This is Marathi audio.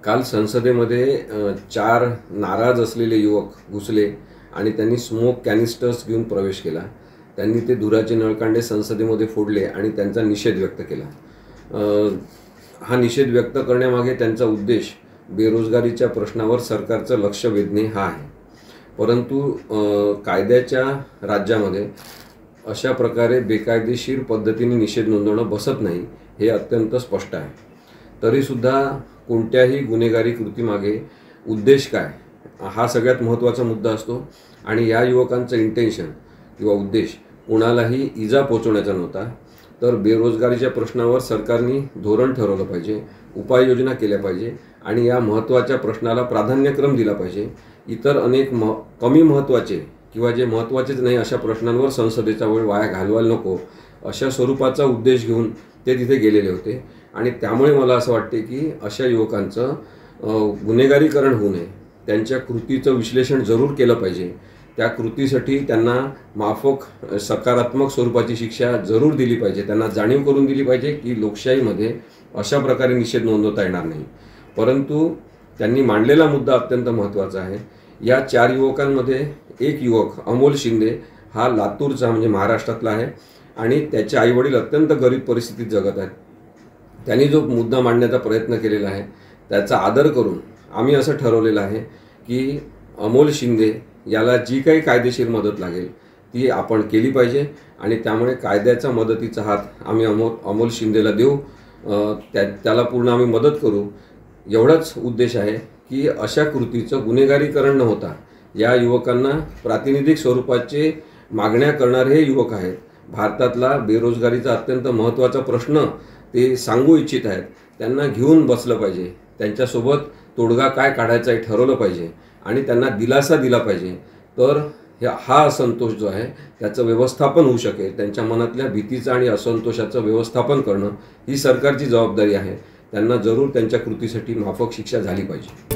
काल संसदेमध्ये 4 नाराज असलेले युवक घुसले आणि त्यांनी स्मोक कॅनिस्टर्स घेऊन प्रवेश केला। त्यांनी ते धुराचे नळकांडे संसदेमध्ये फोडले आणि त्यांचा निषेध व्यक्त केला। हा निषेध व्यक्त करण्यामागे त्यांचा उद्देश बेरोजगारीच्या प्रश्नावर सरकारचं लक्ष वेधणे हा आहे। परंतु कायद्याच्या राज्यामध्ये अशा प्रकारे बेकायदेशीर पद्धतीने निषेध नोंदवणं बसत नाही हे अत्यंत स्पष्ट आहे। तरी सुद्धा कोणत्याही गुन्हेगारी कृतीमागे उद्देश काय हा सगळ्यात महत्त्वाचा मुद्दा असतो आणि या युवकांचं इंटेन्शन किंवा उद्देश कोणालाही इजा पोहोचवण्याचा नव्हता, तर बेरोजगारीच्या प्रश्नावर सरकारने धोरण ठरवलं पाहिजे, उपाययोजना केल्या पाहिजे आणि या महत्त्वाच्या प्रश्नाला प्राधान्यक्रम दिला पाहिजे। इतर अनेक कमी महत्त्वाचे किंवा जे महत्त्वाचेच नाही अशा प्रश्नांवर संसदेचा वेळ वाया घालवायला नको अशा स्वरूपाचा उद्देश घेऊन ते तिथे गेलेले होते आणि त्यामुळे मला असं वाटते की अशा युवकांचं गुन्हेगारीकरण होऊ नये, त्यांच्या कृतीचं विश्लेषण जरूर केलं पाहिजे। त्या कृतीसाठी त्यांना माफक सकारात्मक स्वरूपाची शिक्षा जरूर दिली पाहिजे, त्यांना जाणीव करून दिली पाहिजे की लोकशाहीमध्ये अशा प्रकारे निषेध नोंदवता येणार नाही। परंतु त्यांनी मांडलेला मुद्दा अत्यंत महत्त्वाचा आहे। या 4 युवकांमध्ये एक युवक अमोल शिंदे हा लातूरचा म्हणजे महाराष्ट्रातला आहे आणि त्याचे आईवडील अत्यंत गरीब परिस्थितीत जगत आहेत। त्यांनी जो मुद्दा मांडण्याचा प्रयत्न केलेला आहे त्याचा आदर करून आम्ही असं ठरवलेलं आहे की अमोल शिंदे याला जी काही कायदेशीर मदत लागेल ती आपण केली पाहिजे आणि त्यामुळे कायद्याचा मदतीचा हात आम्ही अमोल शिंदेला देऊ, त्याला पूर्ण आम्ही मदत करू। एवढाच उद्देश आहे की अशा कृतीचं गुन्हेगारीकरण न होता या युवकांना प्रातिनिधिक स्वरूपाचे मागण्या करणारे हे युवक आहेत। भारतातला बेरोजगारीचा अत्यंत महत्त्वाचा प्रश्न ते सांगू इच्छित आहेत, त्यांना घेऊन बसलं पाहिजे, त्यांच्यासोबत तोडगा काय काढायचा हे ठरवलं पाहिजे आणि त्यांना दिलासा दिला पाहिजे। तर हा असंतोष जो आहे त्याचं व्यवस्थापन होऊ शकेल, त्यांच्या मनातल्या भीतीचं आणि असंतोषाचं व्यवस्थापन करणं ही सरकारची जबाबदारी आहे। त्यांना जरूर त्यांच्या कृतीसाठी माफक शिक्षा झाली पाहिजे।